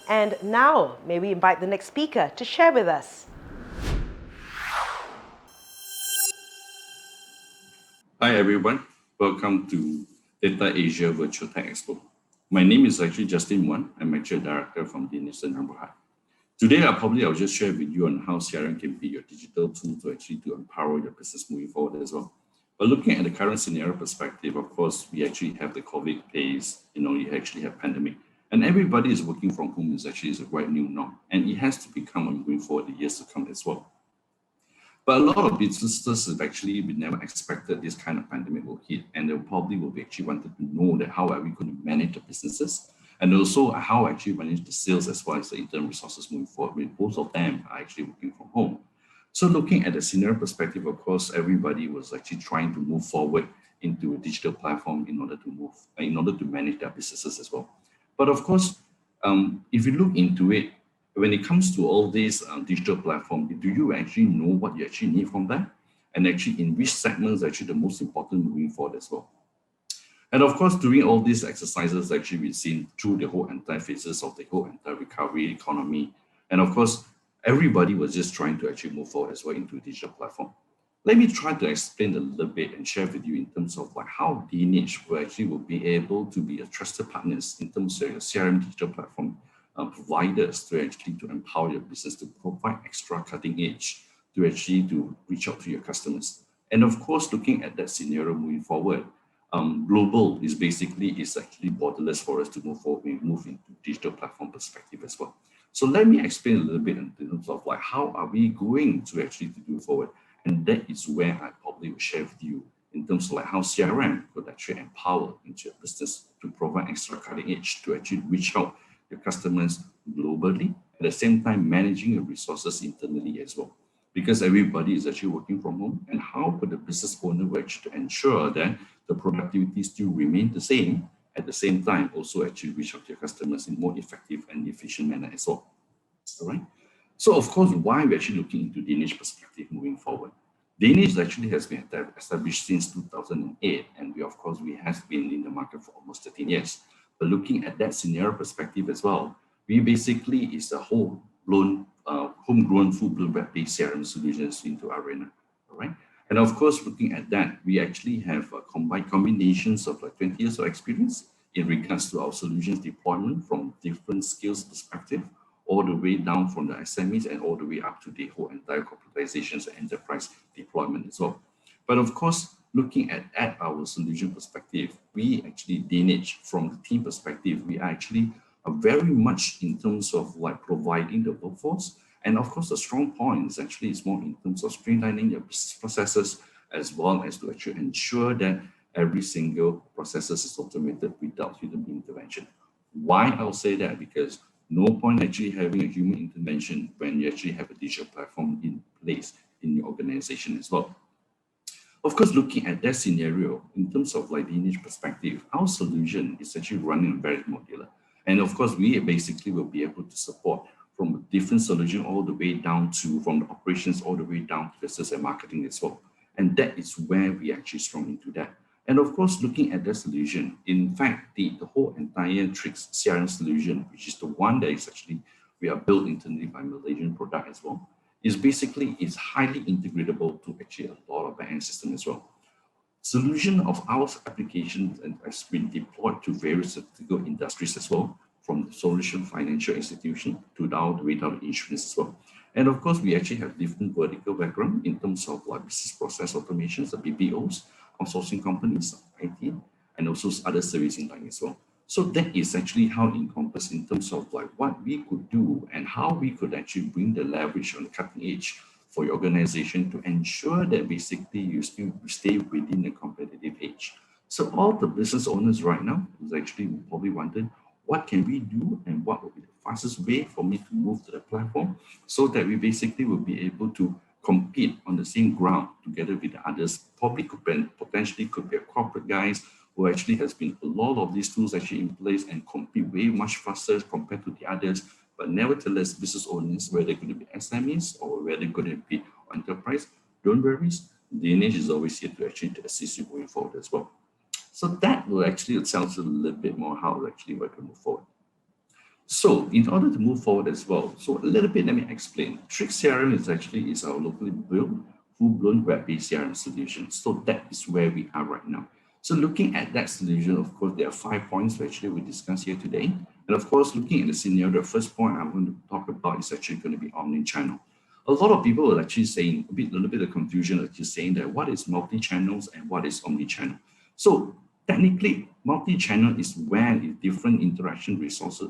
And now, may we invite the next speaker to share with us. Hi everyone, welcome to Data Asia Virtual Tech Expo. My name is actually Justin Wan. I'm actually a director from DynEdge Neighborhood. Today, I'll just share with you on how CRM can be your digital tool to empower your business moving forward as well. But looking at the current scenario perspective, of course, we actually have the COVID phase. You actually have pandemic, and everybody is working from home. Is a quite new norm, and it has to become moving forward the years to come as well. But a lot of businesses have actually we never expected this kind of pandemic will hit, and they probably will be actually wanted to know that how are we going to manage the businesses, and also how actually manage the sales as well as the internal resources moving forward. With both of them are actually working from home. So looking at the scenario perspective, of course, everybody was actually trying to move forward into a digital platform in order to manage their businesses as well. But of course, if you look into it, when it comes to all these digital platform, do you actually know what you actually need from that? And actually in which segments are actually the most important moving forward as well? And of course, during all these exercises, actually we've seen through the whole entire phases of the whole entire recovery economy. And of course, everybody was just trying to actually move forward as well into a digital platform. Let me try to explain a little bit and share with you in terms of like how DynEdge will be able to be a trusted partners in terms of your CRM digital platform providers to empower your business to provide extra cutting edge to reach out to your customers. And of course, looking at that scenario moving forward, global is actually borderless for us to move forward. We move into digital platform perspective as well. So let me explain a little bit in terms of like how are we going to actually to do forward, and that is where I probably will share with you in terms of like how CRM could actually empower into your business to provide extra cutting edge to actually reach out your customers globally, at the same time managing your resources internally as well. Because everybody is actually working from home, and how could the business owner work to ensure that the productivity still remain the same, at the same time also actually reach out to your customers in more effective and efficient manner as well. All right. So of course, why we're actually looking into DynEdge perspective moving forward. DynEdge actually has been established since 2008, and we have been in the market for almost 13 years. But looking at that scenario perspective as well, we basically is a homegrown, full-blown web-based CRM solutions into Arena. All right. And of course, looking at that, we actually have combinations of like 20 years of experience in regards to our solutions deployment from different skills perspective, all the way down from the SMEs and all the way up to the whole entire corporatizations and enterprise deployment as well. But of course, looking at our solution perspective, we actually DynEdge from the team perspective, we actually are very much in terms of like providing the workforce. And of course, the strong point is more in terms of streamlining your business processes, as well as to actually ensure that every single processes is automated without human intervention. Why I'll say that? Because no point actually having a human intervention when you actually have a digital platform in place in your organization as well. Of course, looking at that scenario in terms of like the niche perspective, our solution is actually running very modular. And of course, we basically will be able to support from a different solution all the way down to from the operations all the way down to business and marketing as well. And that is where we actually strong into that. And of course, looking at the solution, in fact, the whole entire Trix CRM solution, which is the one that is actually we are built internally by Malaysian product as well, is highly integratable to actually a lot of backend system as well. Solution of our applications and has been deployed to various vertical industries as well, from the solution financial institution to down the way down insurance as well. And of course, we actually have different vertical background in terms of like business process automations, the BPOs, outsourcing companies, IT, and also other servicing line as well. So that is actually how encompassed in terms of like what we could do and how we could actually bring the leverage on the cutting edge for your organization to ensure that basically you still stay within the competitive edge. So all the business owners right now is actually probably wondered what can we do and what will be the fastest way for me to move to the platform so that we basically will be able to compete on the same ground together with the others. Probably potentially could be a corporate guys who actually has been a lot of these tools actually in place and compete way much faster compared to the others. But nevertheless, business owners, whether they're going to be SMEs or whether they're going to be enterprise, don't worry. DynEdge is always here to actually to assist you going forward as well. So that will actually tell us a little bit more how actually we're going to move forward. So in order to move forward as well, so a little bit, let me explain. Trick CRM is our locally built, full-blown web-based CRM solution. So that is where we are right now. So looking at that solution, of course, there are 5 points actually we discuss here today. And of course, looking at the scenario, the first point I'm going to talk about is actually going to be omni-channel. A lot of people are actually saying a little bit of confusion, actually saying that what is multi-channels and what is omni-channel. So technically, multi-channel is where the different interaction resources,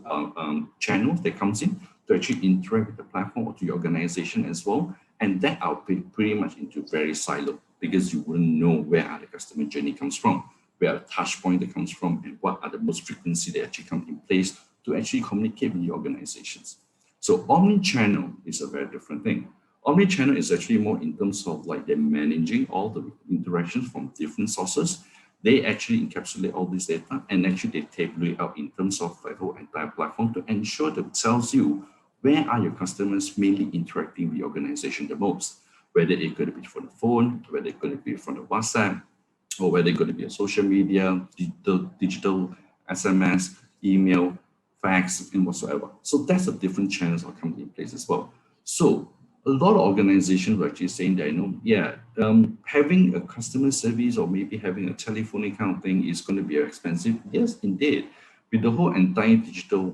channels that comes in to actually interact with the platform or to your organization as well. And that are pretty much into very siloed because you wouldn't know where are the customer journey comes from, where are the touch point that comes from, and what are the most frequency that actually come in place to actually communicate with the organizations. So omni-channel is a very different thing. Omni-channel is actually more in terms of like they're managing all the interactions from different sources. They actually encapsulate all this data and actually they table it out in terms of the whole entire platform to ensure that it tells you where are your customers mainly interacting with the organization the most, whether it could be from the phone, whether it could be from the WhatsApp, or whether it could be a social media, digital SMS, email, fax, and whatsoever. So that's a different channels are coming in place as well. So a lot of organizations were actually saying that, having a customer service or maybe having a telephonic kind of thing is going to be expensive. Yes, indeed. With the whole entire digital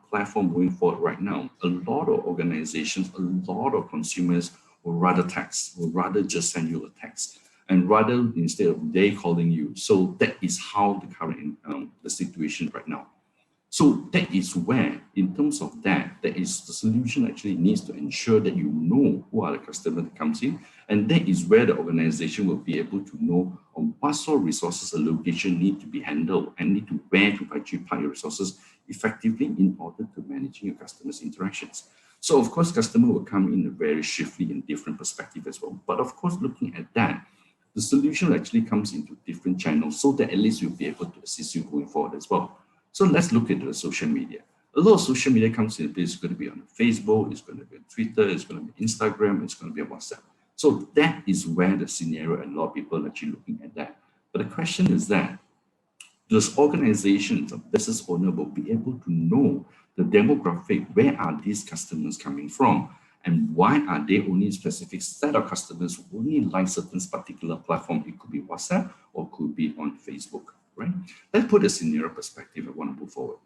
platform going forward right now, a lot of organizations, a lot of consumers will rather text, will rather just send you a text, and rather instead of they calling you. So that is how the current the situation right now. So that is where, in terms of that is the solution actually needs to ensure that you know who are the customer that comes in, and that is where the organization will be able to know on what sort of resources a location need to be handled and need to where to actually park your resources effectively in order to managing your customers' interactions. So of course, customer will come in a very swiftly and different perspective as well. But of course, looking at that, the solution actually comes into different channels so that at least you'll be able to assist you going forward as well. So let's look at the social media. A lot of social media comes in place. It's going to be on Facebook, it's going to be on Twitter, it's going to be Instagram, it's going to be on WhatsApp. So that is where the scenario and a lot of people are actually looking at that. But the question is that those organizations or business owner will be able to know the demographic, where are these customers coming from? And why are they only a specific set of customers who only like certain particular platform? It could be WhatsApp or could be on Facebook. Right? Let's put a scenario perspective. I want to move forward.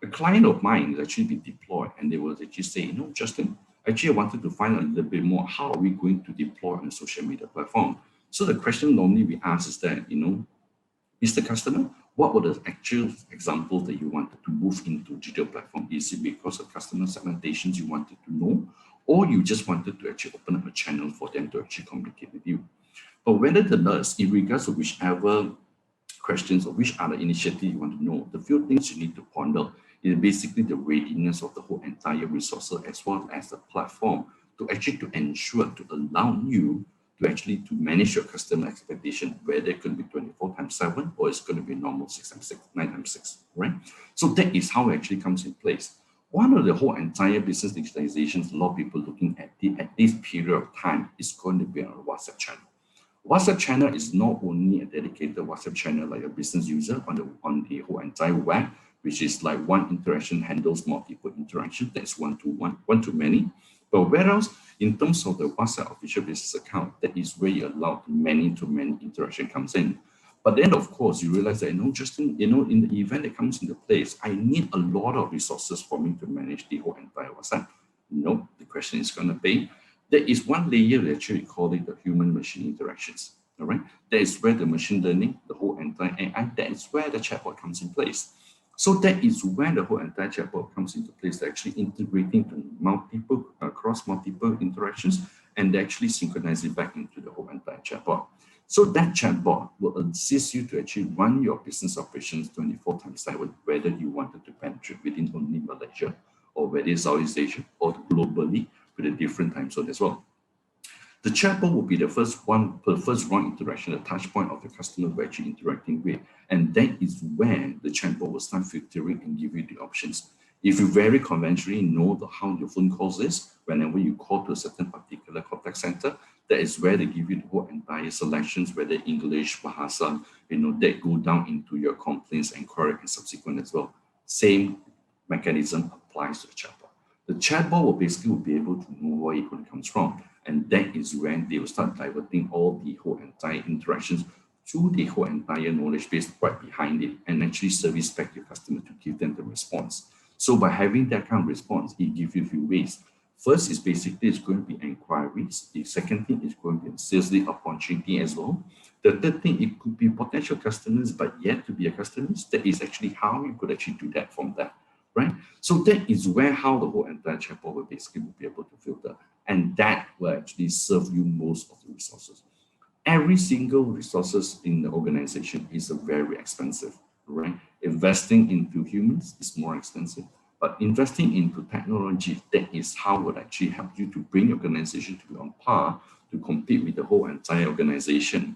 A client of mine is actually been deployed, and they will actually say, Justin, actually, I wanted to find a little bit more. How are we going to deploy on a social media platform? So the question normally we ask is that, Mr. Customer, what were the actual examples that you wanted to move into digital platform? Is it because of customer segmentations you wanted to know, or you just wanted to actually open up a channel for them to actually communicate with you? But whether the nurse, in regards to whichever questions or which other initiative you want to know, the few things you need to ponder is basically the readiness of the whole entire resources as well as the platform to actually to ensure to allow you to actually to manage your customer expectation, whether it could be 24x7 or it's going to be normal 6x6, 9x6, right? So that is how it actually comes in place. One of the whole entire business digitalizations, a lot of people looking at this period of time is going to be on a WhatsApp channel. WhatsApp channel is not only a dedicated WhatsApp channel like a business user on the whole entire web, which is like one interaction handles multiple interactions. That's one-to-one, one-to-many. But whereas in terms of the WhatsApp official business account, that is where you allow many-to-many interaction comes in. But then, of course, you realize that, Justin, in the event that comes into place, I need a lot of resources for me to manage the whole entire WhatsApp. No, the question is going to be, there is one layer that actually call it the human-machine interactions. All right, that is where the machine learning, the whole entire AI, that is where the chatbot comes in place. So that is where the whole entire chatbot comes into place, actually integrating to across multiple interactions and actually synchronize it back into the whole entire chatbot. So that chatbot will assist you to actually run your business operations 24x7, whether you wanted to penetrate within only Malaysia or whether it's Southeast Asia or globally with a different time zone as well. The chatbot will be the first one interaction, the touch point of the customer we're actually interacting with. And that is where the chatbot will start filtering and give you the options. If you very conventionally know how your phone calls is, whenever you call to a certain particular contact center, that is where they give you the whole entire selections, whether English, Bahasa, that go down into your complaints, inquiry, and subsequent as well. Same mechanism applies to the chatbot. The chatbot will basically be able to know where it comes from. And that is when they will start diverting all the whole entire interactions to the whole entire knowledge base right behind it and actually service back your customer to give them the response. So by having that kind of response, it gives you a few ways. First is basically it's going to be inquiries. The second thing is going to be sales lead opportunity as well. The third thing, it could be potential customers, but yet to be a customers. That is actually how you could actually do that from that, right? So that is where how the whole entire chatbot will basically be able to filter. And that will actually serve you most of the resources. Every single resources in the organization is very expensive, right? Investing into humans is more expensive, but investing into technology, that is how it would actually help you to bring your organization to be on par to compete with the whole entire organization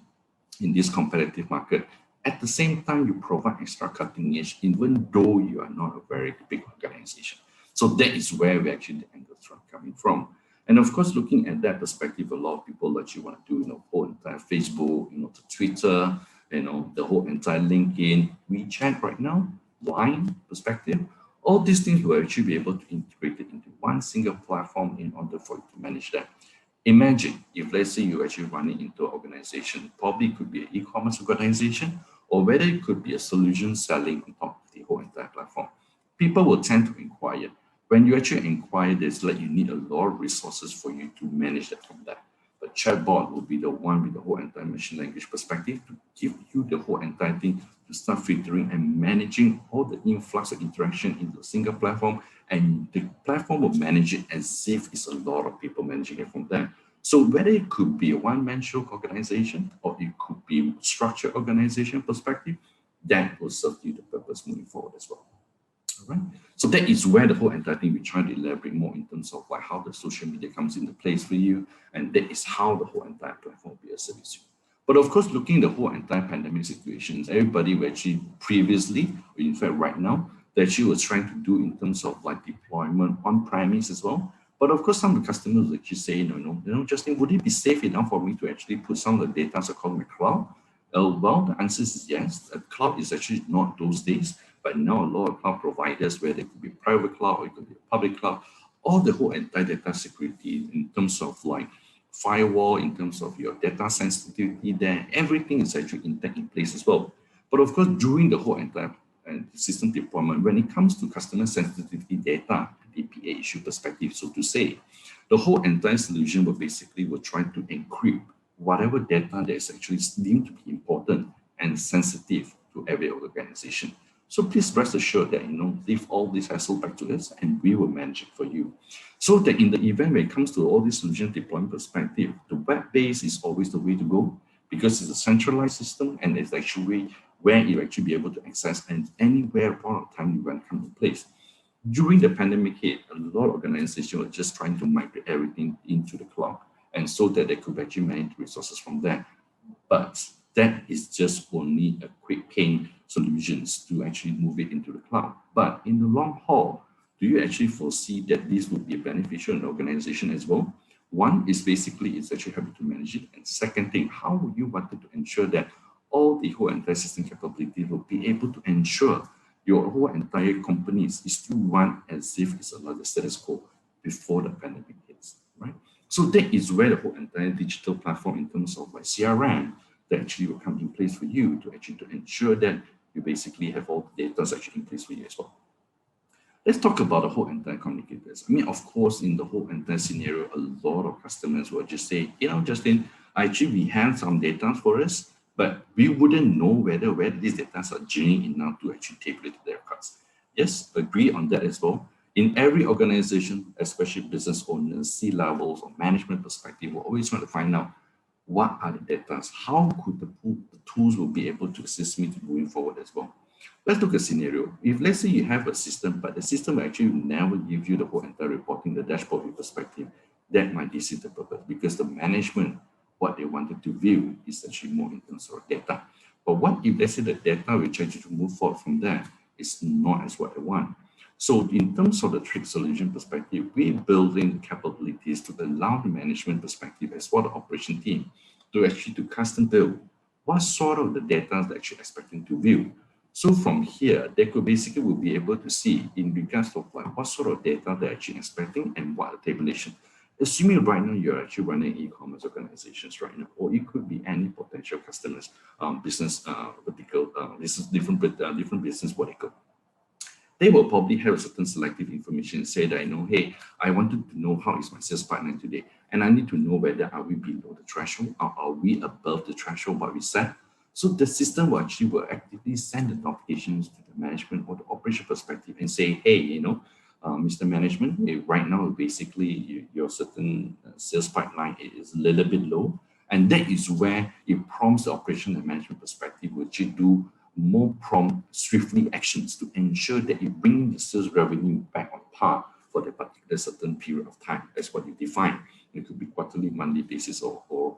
in this competitive market. At the same time, you provide extra cutting edge, even though you are not a very big organization. So that is where we actually the angle coming from. And of course, looking at that perspective, a lot of people actually want to do, whole entire Facebook, the Twitter, the whole entire LinkedIn, WeChat right now, Line perspective. All these things will actually be able to integrate it into one single platform in order for you to manage that. Imagine if, let's say, you actually run it into an organization, probably could be an e-commerce organization, or whether it could be a solution selling on top of the whole entire platform. People will tend to inquire. When you actually inquire, there's like you need a lot of resources for you to manage that from that. But chatbot will be the one with the whole entire machine language perspective to give you the whole entire thing to start filtering and managing all the influx of interaction into a single platform. And the platform will manage it as if it's a lot of people managing it from there. So whether it could be a one-man show organization or it could be a structured organization perspective, that will serve you the purpose moving forward as well. All right. So that is where the whole entire thing we try to elaborate more in terms of like how the social media comes into place for you, and that is how the whole entire platform will be a service you. But of course, looking at the whole entire pandemic situations, everybody were actually previously, or in fact right now, they actually was trying to do in terms of like deployment on premise as well. But of course, some of the customers actually say, Justin, would it be safe enough for me to actually put some of the data across my cloud? Well, the answer is yes. The cloud is actually not those days, but now a lot of cloud providers, where they could be private cloud or it could be public cloud, all the whole entire data security in terms of like firewall, in terms of your data sensitivity there, everything is actually intact in place as well. But of course, during the whole entire system deployment, when it comes to customer sensitivity data, DPA issue perspective, so to say, the whole entire solution will try to encrypt whatever data that is actually deemed to be important and sensitive to every organization. So please rest assured that, leave all this hassle back to us and we will manage it for you. So that in the event when it comes to all this solution deployment perspective, the web-based is always the way to go because it's a centralized system and it's actually where you actually be able to access and anywhere upon a time you want to come to place. During the pandemic hit, a lot of organizations were just trying to migrate everything into the cloud and so that they could actually manage resources from there. But that is just only a quick pain solutions to actually move it into the cloud. But in the long haul, do you actually foresee that this would be beneficial in the organization as well? One is basically it's actually helping to manage it. And second thing, how would you want to ensure that all the whole entire system capability will be able to ensure your whole entire company is still run as if it's another status quo before the pandemic hits, right? So that is where the whole entire digital platform in terms of like CRM that actually will come in place for you to ensure that you basically have all the data actually in place for you as well. Let's talk about the whole entire communicators. I mean, of course, in the whole entire scenario, a lot of customers will just say, Justin, actually we have some data for us, but we wouldn't know whether these data are genuine enough to actually tape it to their cards. Yes, agree on that as well. In every organization, especially business owners, C-levels or management perspective, we're always trying to find out what are the data, how could the tools will be able to assist me to moving forward as well. Let's look at a scenario. If let's say you have a system, but the system actually never give you the whole entire reporting, the dashboard perspective, that might defeat the purpose because the management, what they wanted to view is actually more in terms of data. But what if let's say the data we try to move forward from there is not as what I want? So in terms of the trick solution perspective, we're building capabilities to allow the management perspective as well the operation team to actually to custom build what sort of the data they're actually expecting to view. So from here, they could basically will be able to see in regards to like what sort of data they're actually expecting and what tabulation. Assuming right now you're actually running e-commerce organizations right now, or it could be any potential customers, business vertical, this is different business vertical. They will probably have a certain selective information, say that, hey, I wanted to know how is my sales pipeline today, and I need to know whether are we below the threshold or are we above the threshold what we set. So the system will actively send the notifications to the management or the operation perspective and say, hey, Mr. Management, right now basically your certain sales pipeline is a little bit low, and that is where it prompts the operation and management perspective which you do more prompt, swiftly actions to ensure that you bring the sales revenue back on par for the particular certain period of time. That's what you define. It could be quarterly, monthly basis, or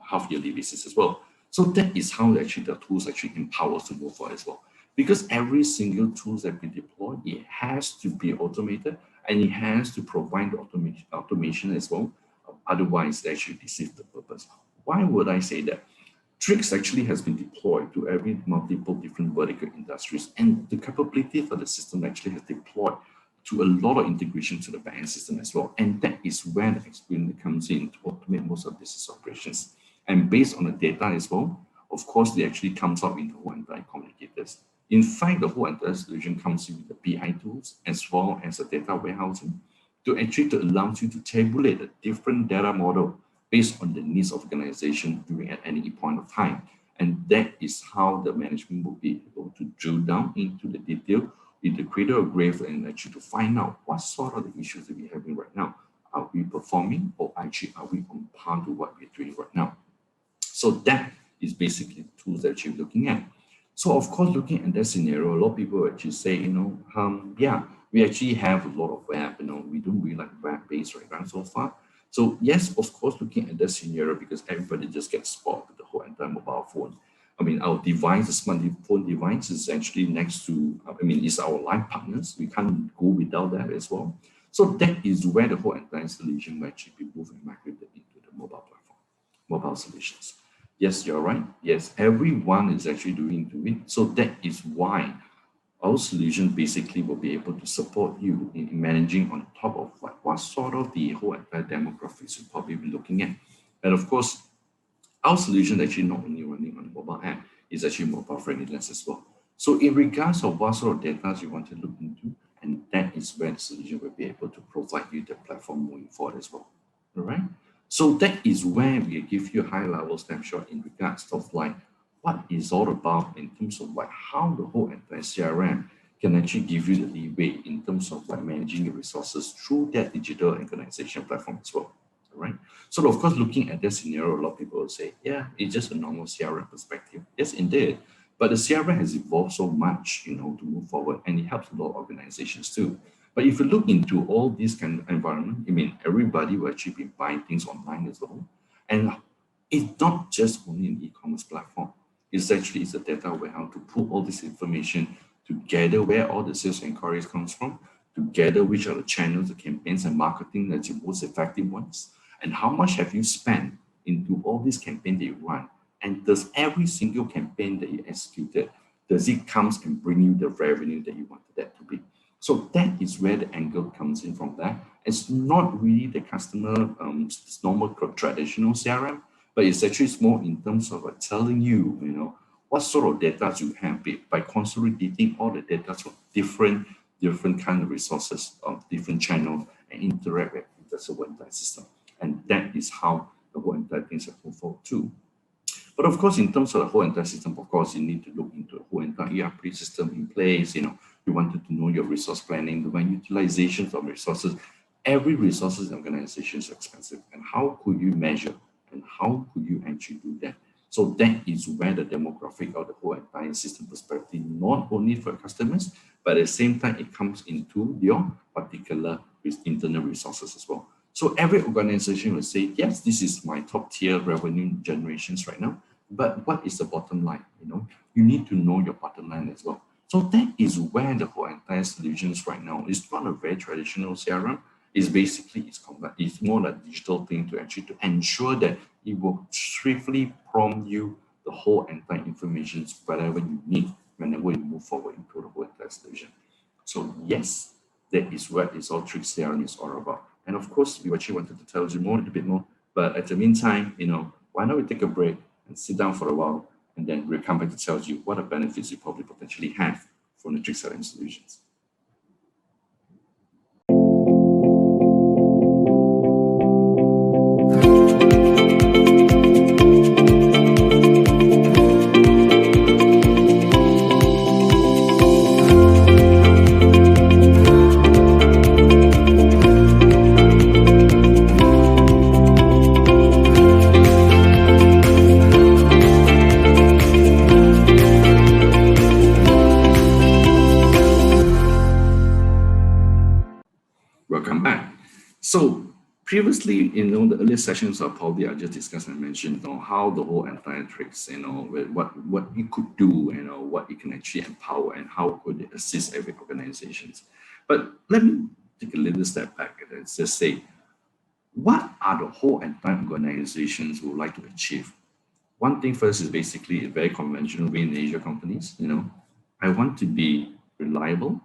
half yearly basis as well. So that is how actually the tools actually empower us to move forward as well. Because every single tool that we deploy, it has to be automated and it has to provide the automation as well. Otherwise, it actually defeats the purpose. Why would I say that? Tricks actually has been deployed to every multiple different vertical industries, and the capability for the system actually has deployed to a lot of integration to the backend system as well. And that is where the experience comes in to automate most of business operations. And based on the data as well, of course, they actually comes out in the whole entire communicators. In fact, the whole entire solution comes in with the BI tools as well as the data warehousing to actually to allow you to tabulate a different data model based on the needs of organization during at any point of time. And that is how the management will be able to drill down into the detail in the cradle or grave and actually to find out what sort of the issues that we're having right now. Are we performing or actually are we on par to what we're doing right now? So that is basically the tools that you're looking at. So of course, looking at that scenario, a lot of people actually say, yeah, we actually have a lot of web, we don't really like web-based right now so far. So yes, of course, looking at that scenario, because everybody just gets spoiled with the whole entire mobile phone. I mean, our device, the smartphone device is actually next to, it's our life partners. We can't go without that as well. So that is where the whole entire solution will actually be moved and migrated into the mobile platform, mobile solutions. Yes, you're right. Yes, everyone is actually doing it. So that is why our solution basically will be able to support you in managing on top of what sort of the whole entire demographics you'll probably be looking at. And of course, our solution actually not only running on the mobile app, is actually mobile friendliness as well. So in regards of what sort of data you want to look into, and that is where the solution will be able to provide you the platform moving forward as well. All right. So that is where we give you a high level snapshot in regards of what is all about in terms of how the whole entire CRM can actually give you the leeway in terms of managing your resources through that digital organization platform as well. All right. So of course, looking at that scenario, a lot of people will say, yeah, it's just a normal CRM perspective. Yes, indeed. But the CRM has evolved so much, to move forward, and it helps a lot of organizations too. But if you look into all these kind of environment, everybody will actually be buying things online as well. And it's not just only an e-commerce platform. It's a data warehouse to pull all this information together, where all the sales inquiries comes from, together which are the channels, the campaigns and marketing that's the most effective ones, and how much have you spent into all these campaigns that you run, and does every single campaign that you executed, does it comes and bring you the revenue that you wanted that to be? So that is where the angle comes in from that. It's not really the customer normal traditional CRM, but it's actually more in terms of telling you, what sort of data you have by consolidating all the data from different kind of resources of different channels and interact with the whole entire system. And that is how the whole entire things have moved forward too. But of course, in terms of the whole entire system, of course, you need to look into the whole entire ERP system in place. You wanted to know your resource planning, the utilization of resources. Every resources in organization is expensive. And how could you measure and how could you actually do that? So that is where the demographic of the whole entire system perspective, not only for customers, but at the same time, it comes into your particular internal resources as well. So every organization will say, yes, this is my top tier revenue generations right now. But what is the bottom line? You need to know your bottom line as well. So that is where the whole entire solutions right now is not a very traditional CRM. It's more like a digital thing to ensure that it will swiftly prompt you the whole entire information whatever you need whenever we move forward into the whole entire solution. So yes, that is what is all Trick CRM is all about. And of course, we actually wanted to tell you more, a little bit more. But at the meantime, why not we take a break and sit down for a while, and then we'll come back to tell you what are benefits you probably potentially have from the Trick CRM solutions. Welcome back. So previously, the earlier sessions of probably I just discussed and mentioned, how the whole entire tricks, what you could do, what you can actually empower and how could it assist every organizations. But let me take a little step back and just say, what are the whole entire organizations would like to achieve? One thing first is basically a very conventional way in Asia companies, I want to be reliable.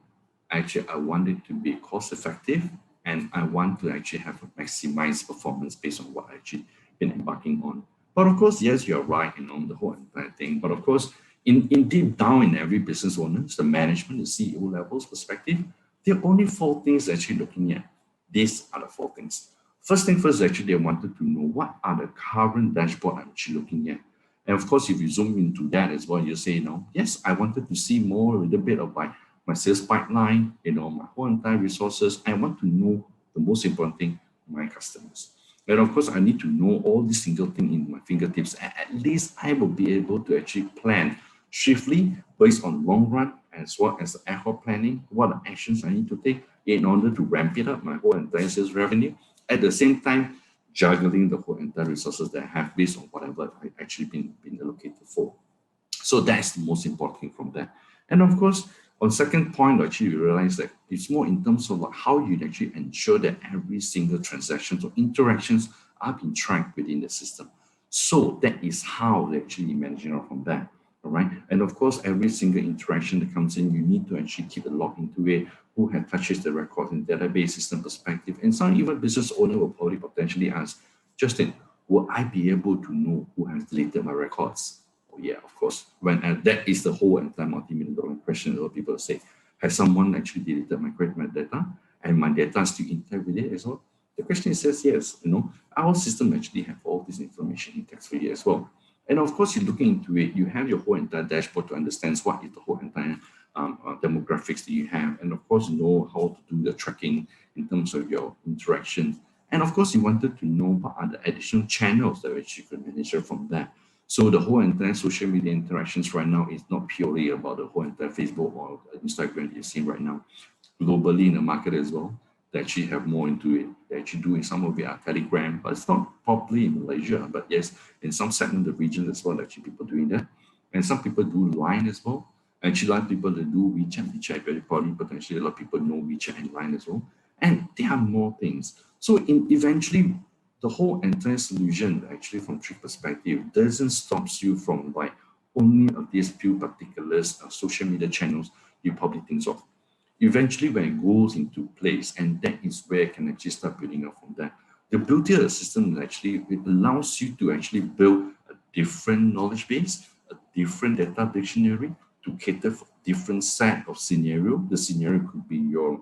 Actually, I want it to be cost effective, and I want to actually have a maximized performance based on what I actually been embarking on. But of course, yes, you're right, the whole entire thing. But of course, in deep down in every business owners, the management, the CEO levels perspective, there are only four things actually looking at. These are the four things. First thing first, actually, they wanted to know what are the current dashboard I'm actually looking at. And of course, if you zoom into that as well, you say, yes, I wanted to see more, a little bit of my sales pipeline, my whole entire resources. I want to know the most important thing, my customers. And of course, I need to know all these single thing in my fingertips. At least I will be able to actually plan swiftly based on long run as well as ad hoc planning, what are actions I need to take in order to ramp it up my whole entire sales revenue. At the same time, juggling the whole entire resources that I have based on whatever I actually been allocated for. So that's the most important thing from that. And of course, on second point, actually, you realize that it's more in terms of how you actually ensure that every single transaction or interactions are being tracked within the system. So that is how they actually manage it from that. All right. And of course, every single interaction that comes in, you need to actually keep a log into it, who has touched the record in database system perspective. And some even business owner will probably potentially ask, Justin, will I be able to know who has deleted my records? Oh, yeah, of course. When that is the whole entire multi-million-dollar question. A lot of people say, has someone actually deleted my data and my data is still intact with it as well? The question says yes. Our system actually have all this information intact for you as well. And of course, you're looking into it, you have your whole entire dashboard to understand what is the whole entire demographics that you have. And of course, know how to do the tracking in terms of your interactions. And of course, you wanted to know what are the additional channels that you could manage from that. So the whole entire social media interactions right now is not purely about the whole entire Facebook or Instagram you're seeing right now. Globally in the market as well, they actually have more into it. They actually doing some of it are Telegram, but it's not properly in Malaysia. But yes, in some segment of the region as well, actually people doing that. And some people do Line as well. Actually, a lot of people that do WeChat, very probably potentially a lot of people know WeChat and Line as well. And there are more things. So eventually, the whole entire solution, actually from Trick perspective, doesn't stop you from only of these few particular social media channels you probably think of. Eventually, when it goes into place, and that is where it can actually start building up from that. The beauty of the system is actually, it allows you to actually build a different knowledge base, a different data dictionary to cater for different set of scenario. The scenario could be your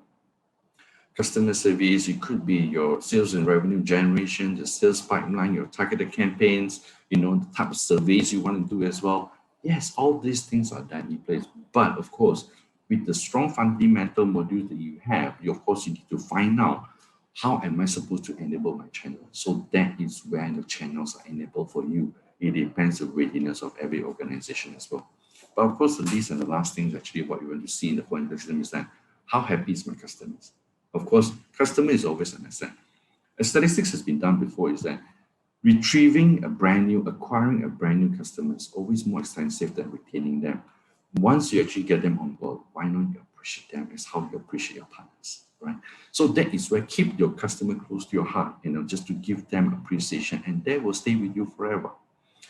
customer service, it could be your sales and revenue generation, the sales pipeline, your targeted campaigns, the type of surveys you want to do as well. Yes, all these things are done in place. But of course, with the strong fundamental module that you have, of course, you need to find out how am I supposed to enable my channel. So that is where the channels are enabled for you. It depends on the readiness of every organization as well. But of course, the least and the last thing is actually what you want to see in the whole system is that how happy is my customers? Of course, customer is always an asset. A statistics has been done before is that acquiring a brand new customer is always more expensive than retaining them. Once you actually get them on board, why not you appreciate them as how you appreciate your partners, right? So that is where keep your customer close to your heart, just to give them appreciation, and they will stay with you forever.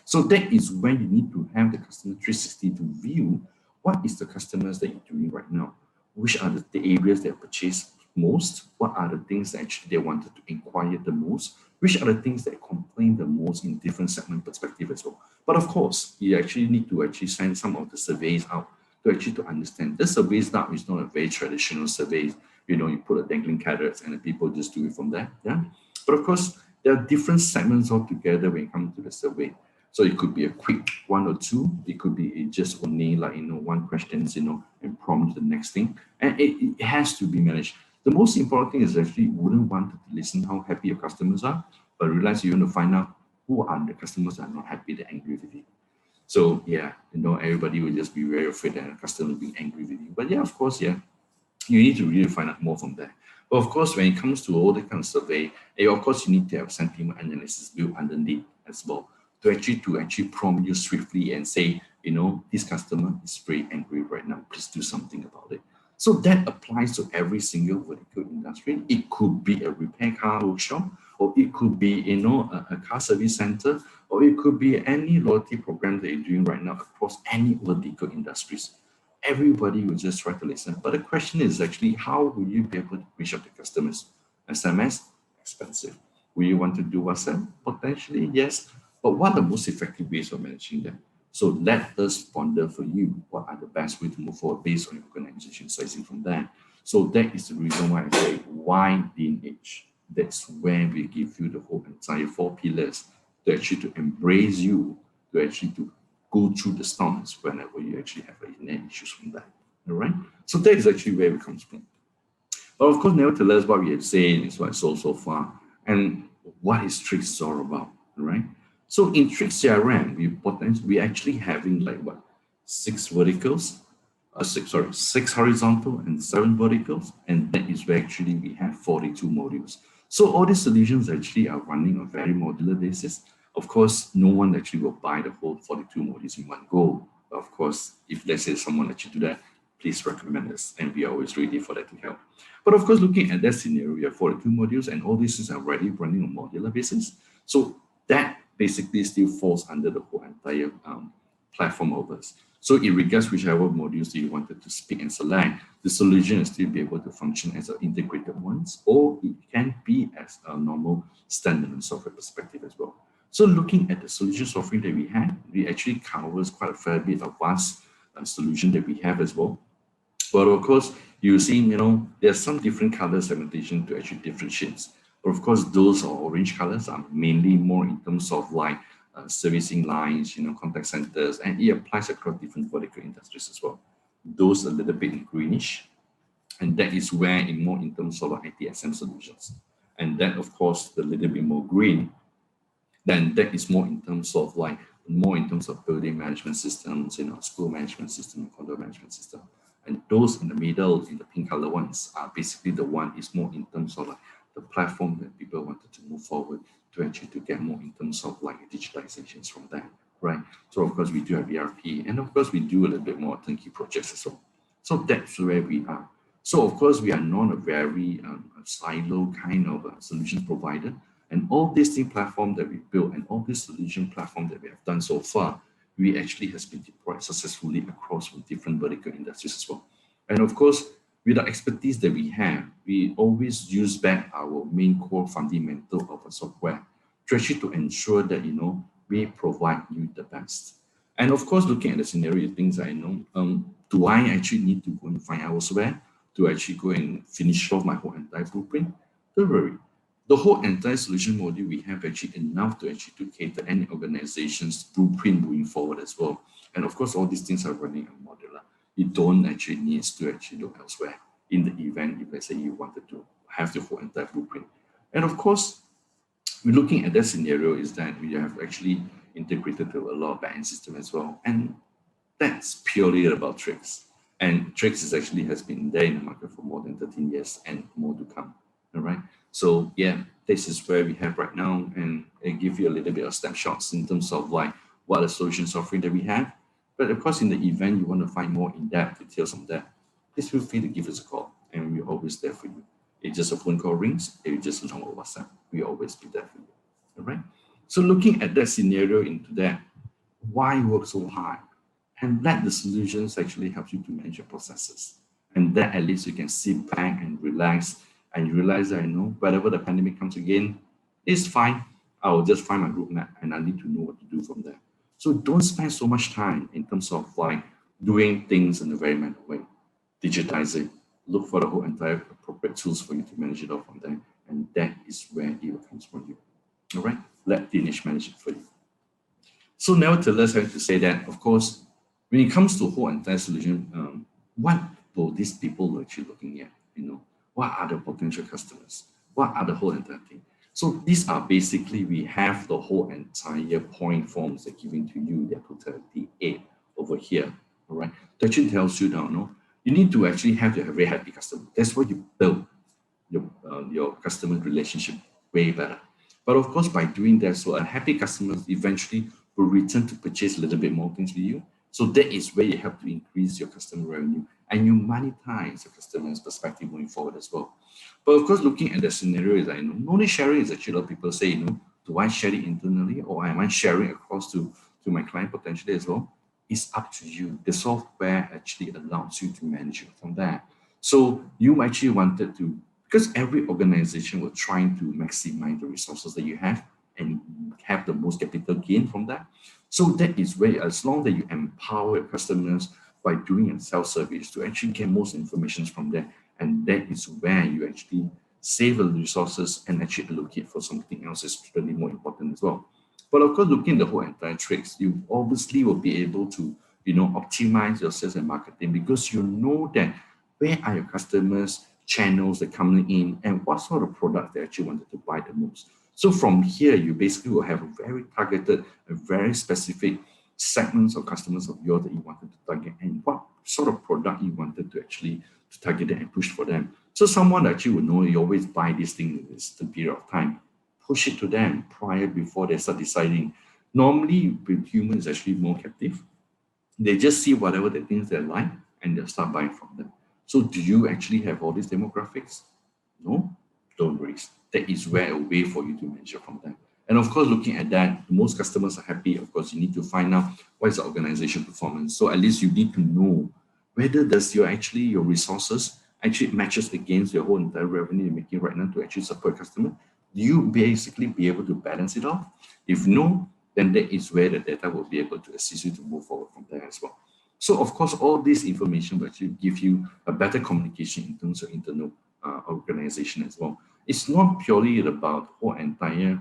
So that is when you need to have the customer 360 to view What is the customers that you're doing right now? Which are the areas that purchase most? What are the things that actually they wanted to inquire the most? Which are the things that complain the most in different segment perspective as well? But of course, you actually need to actually send some of the surveys out to understand. The surveys now is not a very traditional survey. You put a dangling carrots and the people just do it from there. Yeah. But of course, there are different segments altogether when it comes to the survey. So it could be a quick one or two. It could be just only one questions, and prompt the next thing. And it has to be managed. The most important thing is actually you wouldn't want to listen how happy your customers are, but realize you want to find out who are the customers that are not happy, they're angry with you. So yeah, everybody will just be very afraid that a customer will be angry with you. But yeah, of course, yeah, you need to really find out more from there. But of course, when it comes to all the kind of survey, of course, you need to have sentiment analysis built underneath as well to actually prompt you swiftly and say, this customer is very angry right now. Please do something about it. So that applies to every single vertical industry. It could be a repair car workshop, or it could be, a car service center, or it could be any loyalty program that you're doing right now across any vertical industries. Everybody will just try to listen. But the question is actually, how will you be able to reach out to customers? SMS, expensive. Will you want to do WhatsApp? Potentially, yes. But what are the most effective ways of managing them? So let us ponder for you what are the best way to move forward based on your organization sizing from there. So that is the reason why I say why DynEdge. That's where we give you the whole entire 4 pillars to actually to embrace you, to actually to go through the storms whenever you actually have any issues from that. All right. So that is actually where it comes from. But of course, nevertheless, what we have said is what so far, and what is Trix all about, all right? So in Trix CRM, we actually having 6 verticals, six horizontal and 7 verticals, and that is where actually we have 42 modules. So all these solutions actually are running on a very modular basis. Of course, no one actually will buy the whole 42 modules in one go. Of course, if let's say someone actually do that, please recommend us, and we are always ready for that to help. But of course, looking at that scenario, we have 42 modules, and all these are already running on modular basis. So that basically still falls under the whole entire platform of us. So in regards whichever modules that you wanted to speak and select, the solution will still be able to function as an integrated ones, or it can be as a normal standalone software perspective as well. So looking at the solution software that we have, we actually covers quite a fair bit of vast solution that we have as well. But of course, you see, there are some different color segmentation to actually differentiate. But of course, those orange colors are mainly more in terms of servicing lines, contact centers, and it applies across different vertical industries as well. Those a little bit in greenish, and that is where in terms of ITSM solutions. And then, of course, the little bit more green, then that is more in terms of building management systems, school management system, condo management system. And those in the middle, in the pink color ones, are basically the one is more in terms of the platform that people wanted to move forward to actually to get more in terms of digitalizations from that, right? So of course we do have ERP, and of course we do a little bit more turnkey projects as well. So that's where we are. So of course we are not a very silo kind of solutions provider. And all these thing platform that we built and all this solution platform that we have done so far, we actually has been deployed successfully across different vertical industries as well. And of course, with the expertise that we have, we always use back our main core fundamental of a software to actually to ensure that, we provide you the best. And of course, looking at the scenario, things I know, do I actually need to go and find elsewhere to actually go and finish off my whole entire blueprint? Don't worry. The whole entire solution module we have actually enough to actually to cater any organization's blueprint moving forward as well. And of course, all these things are running on modular. You don't actually need to actually look elsewhere in the event if let's say you wanted to have the whole entire blueprint. And of course, we're looking at that scenario is that we have actually integrated to a lot of backend system as well. And that's purely about Trix. And Trix is actually has been there in the market for more than 13 years and more to come. All right. So yeah, this is where we have right now, and I give you a little bit of snapshots in terms of what are the solution software that we have. But of course, in the event you want to find more in-depth details on that, please feel free to give us a call, and we're always there for you. It's just a phone call rings, it's just a normal WhatsApp. We always be there for you. All right. So looking at that scenario into that, why work so hard? And that the solutions actually helps you to manage your processes. And that at least you can sit back and relax and you realize that, whatever the pandemic comes again, it's fine. I will just find my roadmap and I need to know what to do from there. So don't spend so much time in terms of like doing things in a very manual way. Digitize it. Look for the whole entire appropriate tools for you to manage it all from there. And that is where it will come from you. All right? Let DynEdge manage it for you. So nevertheless, I have to say that, of course, when it comes to whole entire solution, what will these people actually looking at? What are the potential customers? What are the whole entire thing? So these are basically, we have the whole entire point forms that giving to you, their totality 8 over here, all right? That actually tells you now, you need to actually have a very happy customer. That's what you build your customer relationship way better. But of course, by doing that, so a happy customer eventually will return to purchase a little bit more things with you. So that is where you have to increase your customer revenue and you monetize your customer's perspective going forward as well. But of course, looking at the scenario is like, knowledge sharing is actually a lot of people say, do I share it internally or am I sharing across to my client potentially as well? It's up to you. The software actually allows you to manage it from there. So you actually wanted to, because every organization will trying to maximize the resources that you have and have the most capital gain from that. So that is where, as long that you empower your customers by doing a self-service to actually get most information from there, and that is where you actually save the resources and actually allocate for something else is really more important as well. But of course, looking at the whole entire tricks, you obviously will be able to, optimize your sales and marketing because you know that where are your customers, channels that coming in, and what sort of product they actually wanted to buy the most. So from here, you basically will have a very targeted, a very specific segments of customers of yours that you wanted to target and what sort of product you wanted to actually to target them and push for them. So someone actually will know you always buy this thing in this period of time. Push it to them before they start deciding. Normally, with humans, actually more captive. They just see whatever the things they like and they'll start buying from them. So do you actually have all these demographics? No, don't worry. That is where a way for you to measure from them. And of course, looking at that, most customers are happy. Of course, you need to find out what is the organization performance. So at least you need to know whether does your resources actually matches against your whole entire revenue you're making right now to actually support customer. Do you basically be able to balance it off? If no, then that is where the data will be able to assist you to move forward from there as well. So of course, all this information will actually give you a better communication in terms of internal organization as well. It's not purely about whole entire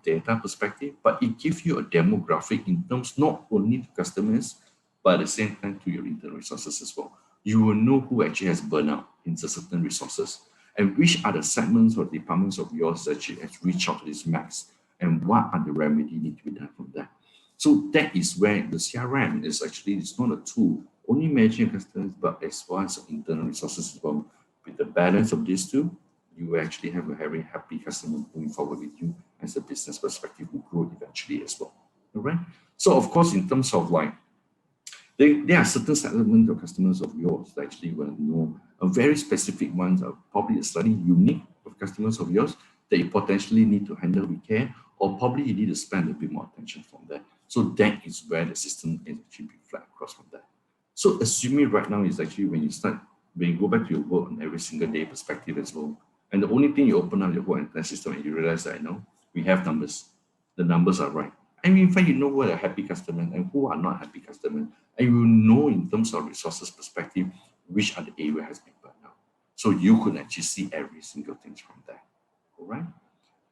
data perspective, but it gives you a demographic in terms not only to customers, but at the same time to your internal resources as well. You will know who actually has burnout into certain resources and which are the segments or departments of yours that actually has reached out to this max and what are the remedy need to be done from that. So that is where the CRM is actually, it's not a tool, only managing customers, but as well as internal resources as well. With the balance of these two, you will actually have a very happy customer moving forward with you as a business perspective will grow eventually as well. All right. So of course, in terms of like, there are certain segments of customers of yours that actually will know a very specific ones are probably slightly unique of customers of yours that you potentially need to handle with care, or probably you need to spend a bit more attention from there. So that is where the system is actually be flat across from that. So assuming right now is actually when you go back to your work on every single day perspective as well, and the only thing you open up your whole entire system and you realize that we have numbers. The numbers are right. And in fact, you know who are happy customers and who are not happy customers. And you know in terms of resources perspective, which are the area has been burned out. So you could actually see every single thing from there. All right.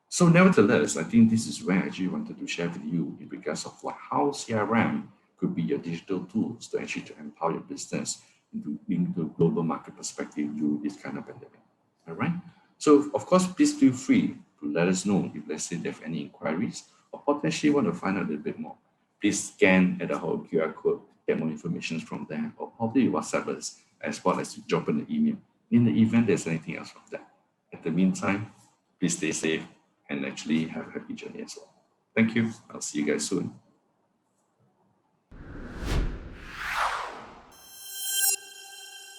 So nevertheless, I think this is where I actually wanted to share with you in regards of how CRM could be your digital tools to actually to empower your business into global market perspective during this kind of pandemic. All right. So of course, please feel free to let us know if let's say they have any inquiries or potentially want to find out a little bit more. Please scan at the whole QR code, get more information from there, or probably WhatsApp us as well as drop in the email in the event there's anything else from that. At the meantime, please stay safe and actually have a happy journey as well. Thank you. I'll see you guys soon.